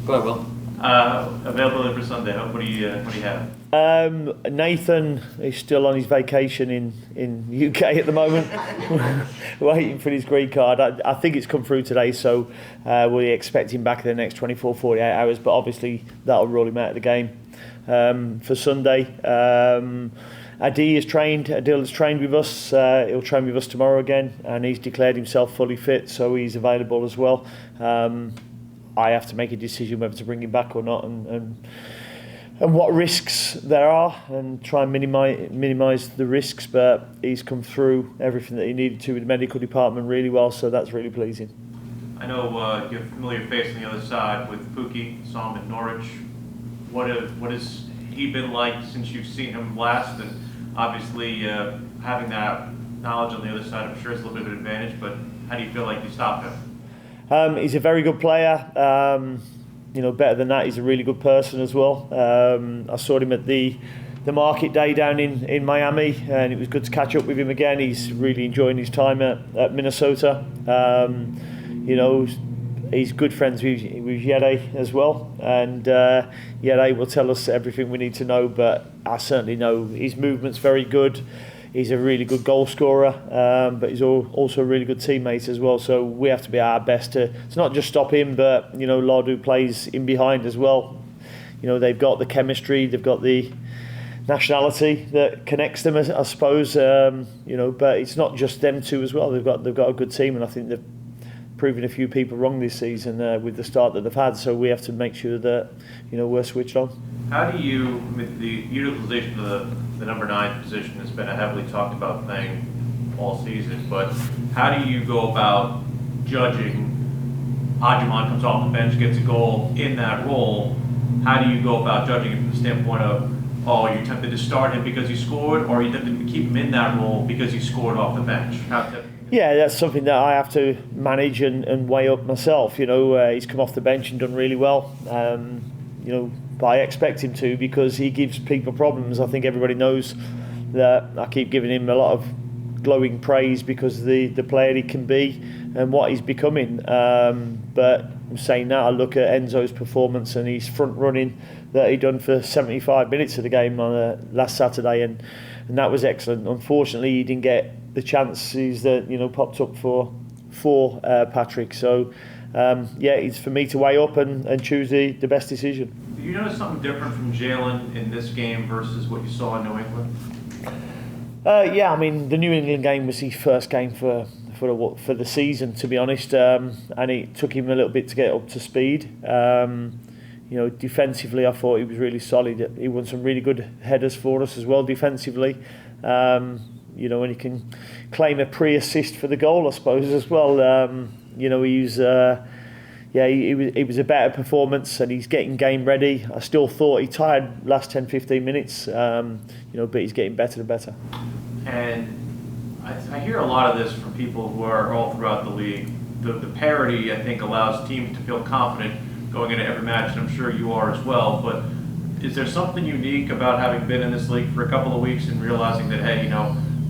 Go ahead, Will. Availability for Sunday. What do you have? Nathan is still on his vacation in the UK at the moment, waiting for his green card. I think it's come through today, so we expect him back in the next 24, 48 hours. But obviously that'll rule him out of the game for Sunday. Adil has trained with us. He'll train with us tomorrow again, and he's declared himself fully fit, so he's available as well. I have to make a decision whether to bring him back or not, and what risks there are, and try and minimise the risks. But he's come through everything that he needed to with the medical department really well, so that's really pleasing. I know you have a familiar face on the other side with Pookie. Saw him at Norwich. What has he been like since you've seen him last? And obviously having that knowledge on the other side, I'm sure it's a little bit of an advantage. But how do you feel like you stopped him? He's a very good player. Better than that, he's a really good person as well. I saw him at the market day down in Miami, and it was good to catch up with him again. He's really enjoying his time at Minnesota. He's good friends with Yede as well, and Yede will tell us everything we need to know, but I certainly know his movement's very good. He's a really good goal scorer, but he's also a really good teammate as well. So we have to be our best to not just stop him, but Lardu plays in behind as well. They've got the chemistry, they've got the nationality that connects them, I suppose. But it's not just them two as well. They've got a good team, and I think they've proven a few people wrong this season with the start that they've had. So we have to make sure that we're switched on. How do you, with the utilization of the number 9 position has been a heavily talked about thing all season, but how do you go about judging Ajuman comes off the bench, gets a goal in that role? How do you go about judging it from the standpoint of, you're tempted to start him because he scored, or are you tempted to keep him in that role because he scored off the bench? Yeah, that's something that I have to manage and weigh up myself. He's come off the bench and done really well. But I expect him to, because he gives people problems. I think everybody knows that I keep giving him a lot of glowing praise because of the player he can be and what he's becoming. But I'm saying that, I look at Enzo's performance and his front running that he done for 75 minutes of the game on last Saturday, and that was excellent. Unfortunately, he didn't get the chances that popped up for Patrick. So it's for me to weigh up and choose the best decision. Do you notice something different from Jalen in this game versus what you saw in New England? The New England game was his first game for the season, to be honest, and it took him a little bit to get up to speed. Defensively, I thought he was really solid. He won some really good headers for us as well defensively. And he can claim a pre-assist for the goal, I suppose, as well. It was a better performance, and he's getting game ready. I still thought he tired last 10-15 minutes, but he's getting better and better. And I hear a lot of this from people who are all throughout the league. The parity, I think, allows teams to feel confident going into every match, and I'm sure you are as well. But is there something unique about having been in this league for a couple of weeks and realizing that, hey,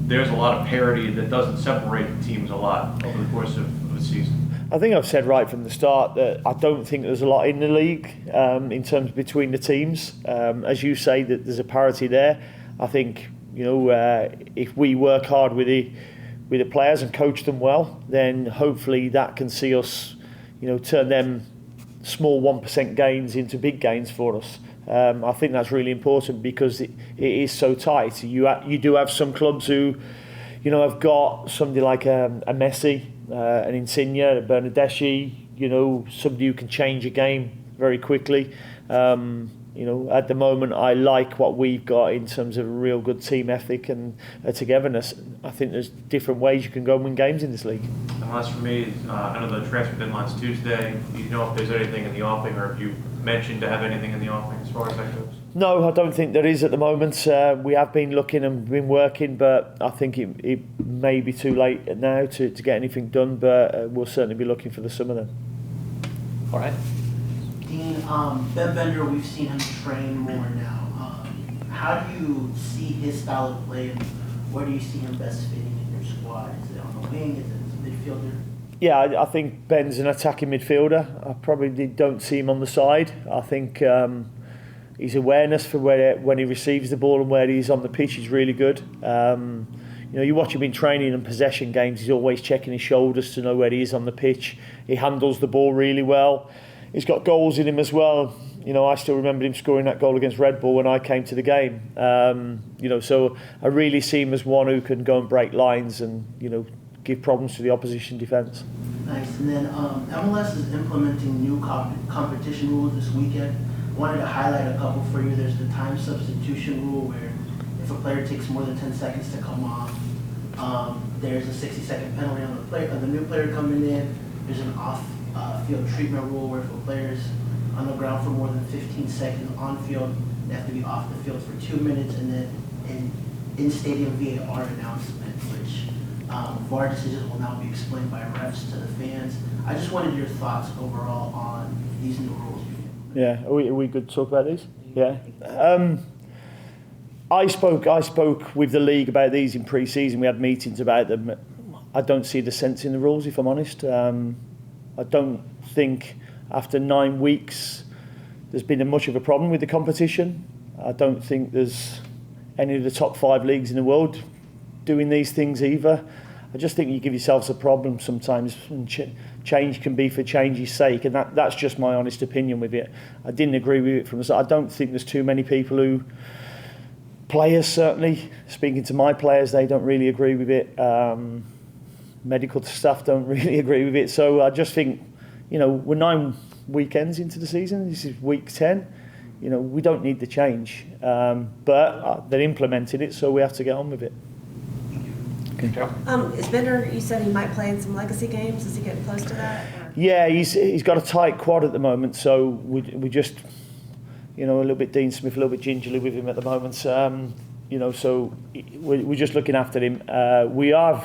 there's a lot of parity that doesn't separate the teams a lot over the course of the season? I think I've said right from the start that I don't think there's a lot in the league in terms between the teams. As you say, that there's a parity there. I think if we work hard with the players and coach them well, then hopefully that can see us, turn them small 1% gains into big gains for us. I think that's really important because it is so tight. You do have some clubs who, have got somebody like a Messi, an Insigne, a Bernardeschi, somebody who can change a game very quickly. At the moment, I like what we've got in terms of a real good team ethic and togetherness. I think there's different ways you can go and win games in this league. And last for me, I know the transfer deadline's Tuesday. Do you know if there's anything in the offing, or if you mentioned to have anything in the offing as far as that goes? No, I don't think there is at the moment. We have been looking and been working, but I think it may be too late now to get anything done, but we'll certainly be looking for the summer then. All right. Dean, Ben Bender, we've seen him train more now. How do you see his style of play, and where do you see him best fitting in your squad? Is it on the wing? Is it as a midfielder? Yeah, I think Ben's an attacking midfielder. I probably don't see him on the side. I think his awareness for when he receives the ball and where he's on the pitch is really good. You watch him in training and possession games, he's always checking his shoulders to know where he is on the pitch. He handles the ball really well. He's got goals in him as well. I still remember him scoring that goal against Red Bull when I came to the game. So I really see him as one who can go and break lines and, give problems to the opposition defence. Nice. And then MLS is implementing new competition rules this weekend. Wanted to highlight a couple for you. There's the time substitution rule where if a player takes more than 10 seconds to come off, there's a 60-second penalty on the new player coming in. There's an off-field treatment rule where if a player's on the ground for more than 15 seconds on field, they have to be off the field for 2 minutes, and then an in-stadium VAR announcement, which VAR decisions will now be explained by refs to the fans. I just wanted your thoughts overall on these new rules. Yeah, are we good to talk about these? Yeah. I spoke with the league about these in pre-season. We had meetings about them. I don't see the sense in the rules, if I'm honest. I don't think after 9 weeks there's been much of a problem with the competition. I don't think there's any of the top 5 leagues in the world doing these things either. I just think you give yourselves a problem sometimes, and change can be for change's sake, and that's just my honest opinion with it. I didn't agree with it from the start. I don't think there's too many people who, players certainly, speaking to my players, they don't really agree with it. Medical staff don't really agree with it. So I just think, we're 9 weekends into the season. This is week 10. We don't need the change, but they're implementing it, so we have to get on with it. Okay. Is Bender, you said he might play in some legacy games. Is he getting close to that? Or? Yeah, he's got a tight quad at the moment, so we just, a little bit Dean Smith, a little bit gingerly with him at the moment. So we're just looking after him. We are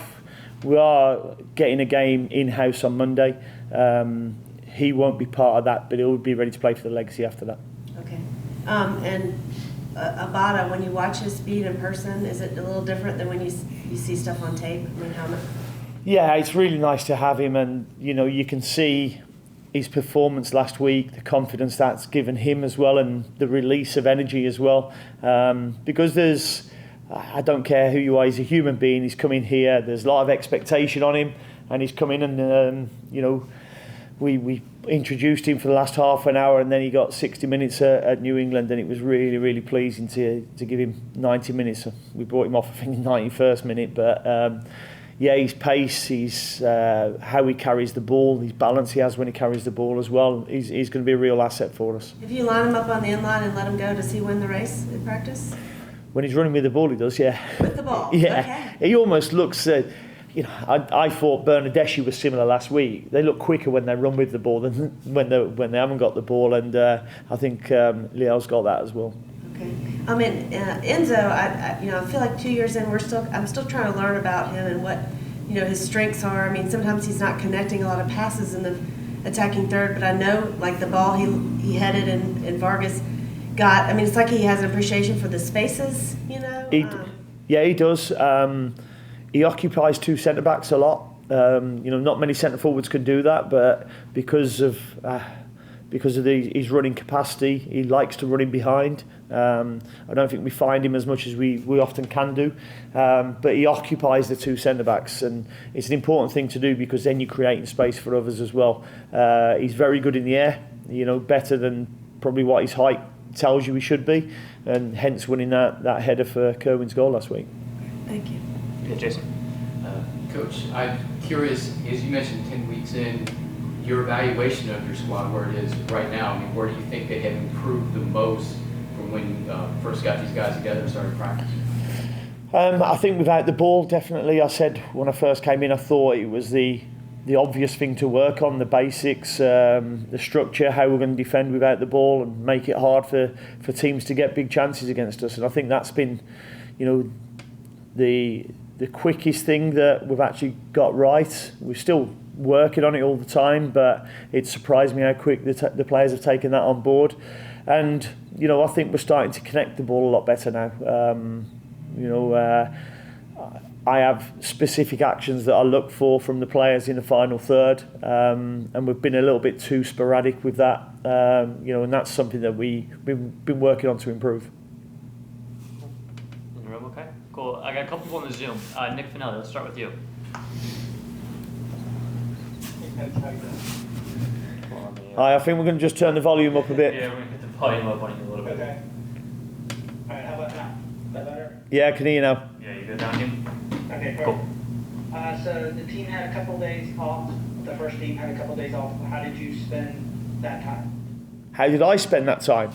getting a game in-house on Monday. He won't be part of that, but he'll be ready to play for the legacy after that. Okay. And Abada, when you watch his speed in person, is it a little different than when you see stuff on tape? Yeah, it's really nice to have him, and you can see his performance last week, the confidence that's given him as well, and the release of energy as well. Because I don't care who you are, he's a human being. He's coming here. There's a lot of expectation on him, and he's come in and we introduced him for the last half an hour, and then he got 60 minutes at New England, and it was really, really pleasing to give him 90 minutes. We brought him off, I think, in the 91st minute, but his pace, his how he carries the ball, his balance he has when he carries the ball as well, he's going to be a real asset for us. If you line him up on the end line and let him go, does he win the race in practice? When he's running with the ball, he does, yeah. With the ball? Yeah. Okay. He almost looks... I thought Bernadeschi was similar last week. They look quicker when they run with the ball than when they haven't got the ball, and I think Leo's got that as well. Okay. Enzo, I feel like 2 years in, I'm still trying to learn about him and what his strengths are. I mean, sometimes he's not connecting a lot of passes in the attacking third, but I know like the ball he headed and Vargas got. I mean, it's like he has an appreciation for the spaces. He does. He occupies 2 centre-backs a lot. Not many centre-forwards can do that, but because of his running capacity, he likes to run in behind. I don't think we find him as much as we often can do, but he occupies the 2 centre-backs, and it's an important thing to do because then you're creating space for others as well. He's very good in the air, better than probably what his height tells you he should be, and hence winning that header for Kerwin's goal last week. Thank you. Yeah, Jason. Coach, I'm curious, as you mentioned 10 weeks in, your evaluation of your squad, where it is right now. I mean, where do you think they have improved the most from when you first got these guys together and started practice? I think without the ball, definitely. I said when I first came in, I thought it was the obvious thing to work on, the basics, the structure, how we're going to defend without the ball and make it hard for teams to get big chances against us. And I think that's been, the quickest thing that we've actually got right. We're still working on it all the time, but it surprised me how quick the players have taken that on board. And, I think we're starting to connect the ball a lot better now. I have specific actions that I look for from the players in the final third, and we've been a little bit too sporadic with that, and that's something that we've been working on to improve. In the room, okay, cool. I got a couple people on the Zoom. Nick Finelli, let's start with you. Hi, I think we're going to just turn the volume up a bit. Yeah, we're going to get the volume up on you a little bit. Okay. All right, how about now? Is that better? Yeah, I can hear you now. Yeah, you good down here? Okay, perfect. Cool. So the team had a couple days off. The first team had a couple days off. How did you spend that time? How did I spend that time?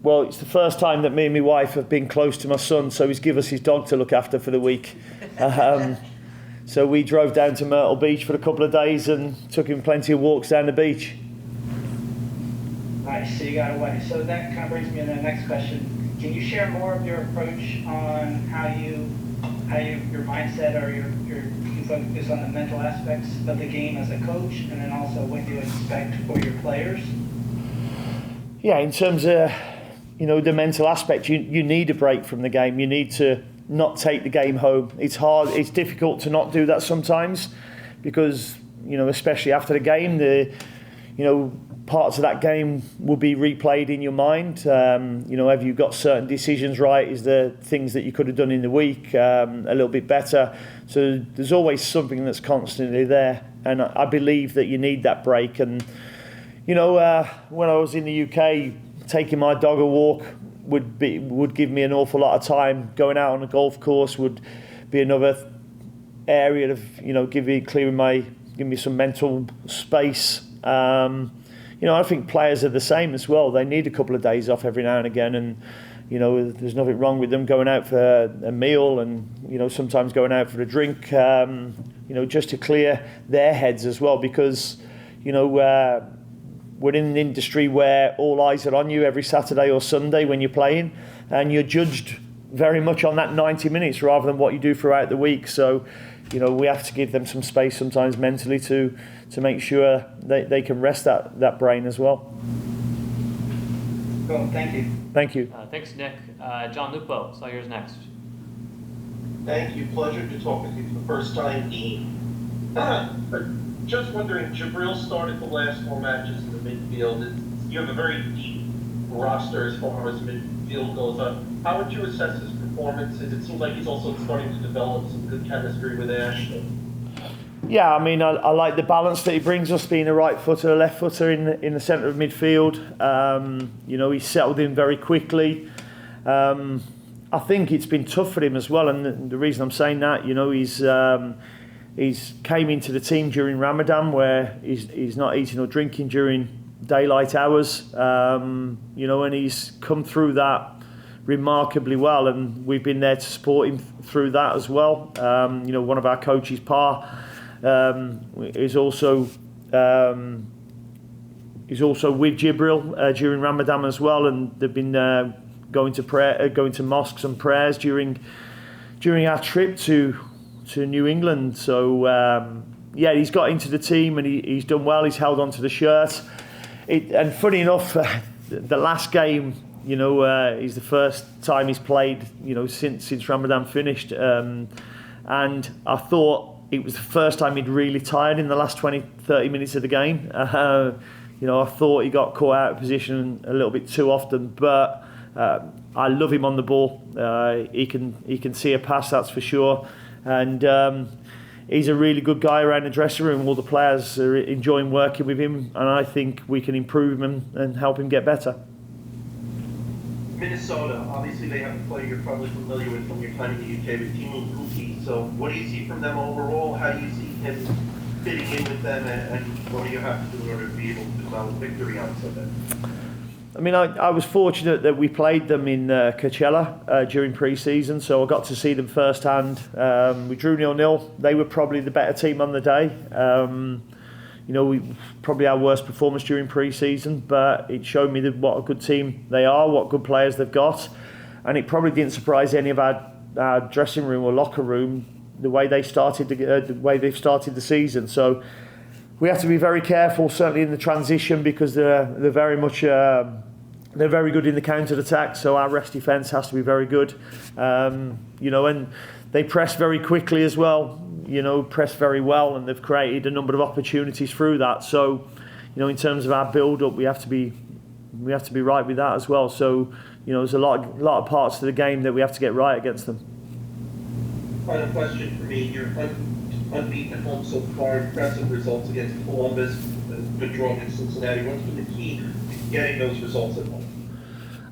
Well, it's the first time that me and my wife have been close to my son, so he's given us his dog to look after for the week. So we drove down to Myrtle Beach for a couple of days and took him plenty of walks down the beach. Nice, so you got away. So that kind of brings me to the next question. Can you share more of your approach on how your mindset or you focus on the mental aspects of the game as a coach, and then also what you expect for your players? Yeah, in terms of the mental aspect, you need a break from the game. You need to not take the game home. It's hard. It's difficult to not do that sometimes, because especially after the game, parts of that game will be replayed in your mind. Have you got certain decisions right? Is there things that you could have done in the week a little bit better? So there's always something that's constantly there, and I believe that you need that break. And when I was in the UK, taking my dog a walk would give me an awful lot of time. Going out on a golf course would be another area of give me some mental space. I think players are the same as well. They need a couple of days off every now and again, and there's nothing wrong with them going out for a meal and sometimes going out for a drink, just to clear their heads as well, because we're in an industry where all eyes are on you every Saturday or Sunday when you're playing, and you're judged very much on that 90 minutes rather than what you do throughout the week. So we have to give them some space sometimes mentally to make sure they can rest that brain as well. Cool, thank you. Thank you. Thanks, Nick. John Lupo, so yours next. Thank you. Pleasure to talk with you for the first time. Just wondering, Jabril started the last 4 matches in the midfield. You have a very deep roster as far as midfield goes. How would you assess his performances? It seems like he's also starting to develop some good chemistry with Ashley. Yeah, I mean, I like the balance that he brings us, being a right footer, a left footer in the centre of midfield. He settled in very quickly. I think it's been tough for him as well, and the reason I'm saying that, he's came into the team during Ramadan, where he's not eating or drinking during daylight hours, and he's come through that remarkably well, and we've been there to support him through that as well. One of our coaches, Pa, is also with Jibril during Ramadan as well, and they've been going to mosques and prayers during our trip to New England. So he's got into the team and he's done well. He's held on to the shirt. And funny enough, the last game, is the first time he's played, since Ramadan finished. And I thought it was the first time he'd really tired in the last 20-30 minutes of the game. I thought he got caught out of position a little bit too often, but I love him on the ball. He can see a pass, that's for sure. And he's a really good guy around the dressing room. All the players are enjoying working with him, and I think we can improve him and help him get better. Minnesota, obviously they have a player you're probably familiar with from your time in the UK with Timo Pukki. So what do you see from them overall? How do you see him fitting in with them, and what do you have to do in order to be able to develop victory on Sunday? I mean, I was fortunate that we played them in Coachella during pre-season, so I got to see them firsthand. We drew 0-0. They were probably the better team on the day. We probably our worst performance during pre-season, but it showed me what a good team they are, what good players they've got, and it probably didn't surprise any of our dressing room or locker room the way they've started the season. So we have to be very careful, certainly in the transition, because they're very much they're very good in the counter attack, so our rest defence has to be very good. You know, and they press very quickly as well. You know, press very well, and they've created a number of opportunities through that. So, you know, in terms of our build-up, we have to be right with that as well. So, you know, there's a lot of parts of the game that we have to get right against them. Final question for me. You're unbeaten at home so far. Impressive results against Columbus, the draw against Cincinnati. What's been the key to getting those results at home?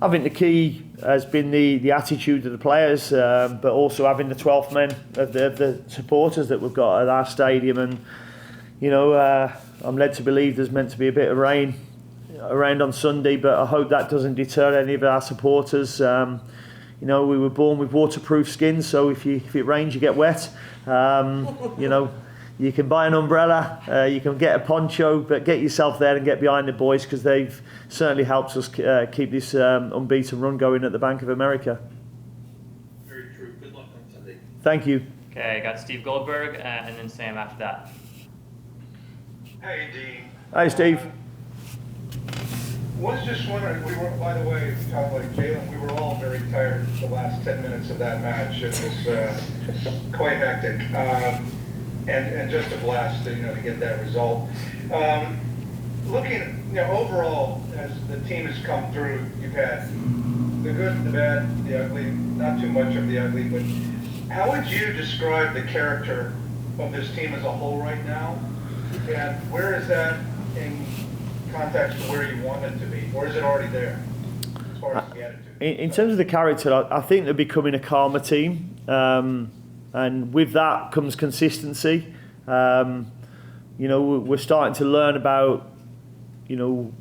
I think the key has been the attitude of the players, but also having the 12th men of the supporters that we've got at our stadium. And, you know, I'm led to believe there's meant to be a bit of rain around on Sunday, but I hope that doesn't deter any of our supporters. You know, we were born with waterproof skins, so if it rains, you get wet. You know, you can buy an umbrella, you can get a poncho, but get yourself there and get behind the boys, because they've certainly helped us keep this unbeaten run going at the Bank of America. Very true. Good luck on Sunday. Thank you. Okay, I got Steve Goldberg and then Sam after that. Hey, Dean. Hi, Steve. Was just wondering, by the way, kind of like Jalen, we were all very tired the last 10 minutes of that match. It was quite hectic. And just a blast, to get that result. Looking, overall, as the team has come through, you've had the good, the bad, the ugly, not too much of the ugly, but how would you describe the character of this team as a whole right now? And where is that in context to where you want it to be? Or is it already there, as far as the attitude? In terms of the character, I think they're becoming a calmer team. And with that comes consistency. We're starting to learn about,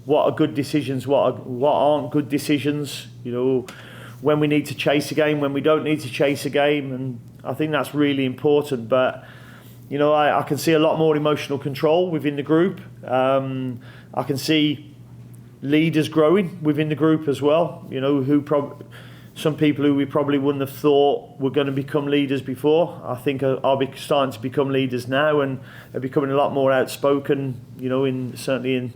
what are good decisions, what aren't good decisions. When we need to chase a game, when we don't need to chase a game, and I think that's really important. But I can see a lot more emotional control within the group. I can see leaders growing within the group as well. Some people who we probably wouldn't have thought were going to become leaders before, I think are starting to become leaders now, and are becoming a lot more outspoken, certainly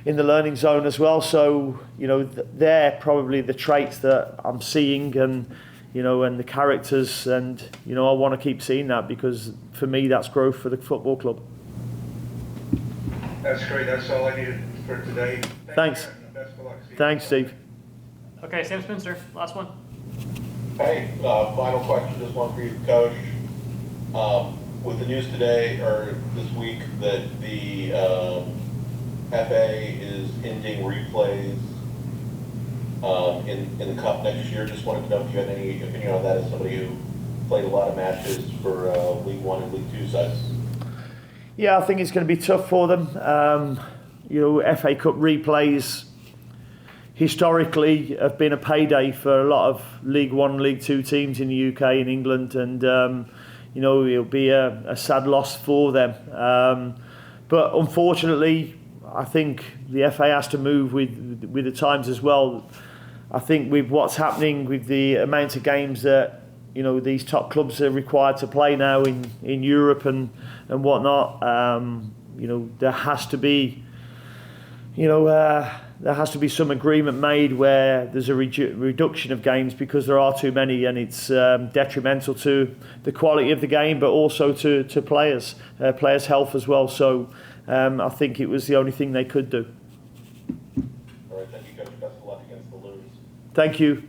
in the learning zone as well. So, they're probably the traits that I'm seeing, and the characters, and I want to keep seeing that, because for me that's growth for the football club. That's great. That's all I needed for today. Thanks. You, and best of luck. Thanks, Steve. Okay, Sam Spencer, last one. Hey, final question, just one for you, Coach. With the news today, or this week, that the FA is ending replays in the Cup next year, just wanted to know if you had any opinion on that as somebody who played a lot of matches for League One and League Two sides. Yeah, I think it's going to be tough for them. FA Cup replays historically have been a payday for a lot of League One, League Two teams in the UK and England, and it'll be a sad loss for them. But unfortunately, I think the FA has to move with the times as well. I think with what's happening with the amount of games that these top clubs are required to play now in Europe and whatnot, there has to be some agreement made where there's a reduction of games, because there are too many, and it's detrimental to the quality of the game, but also to players' health as well. So I think it was the only thing they could do. All right, thank you, Coach. Best of luck against the Blues. Thank you.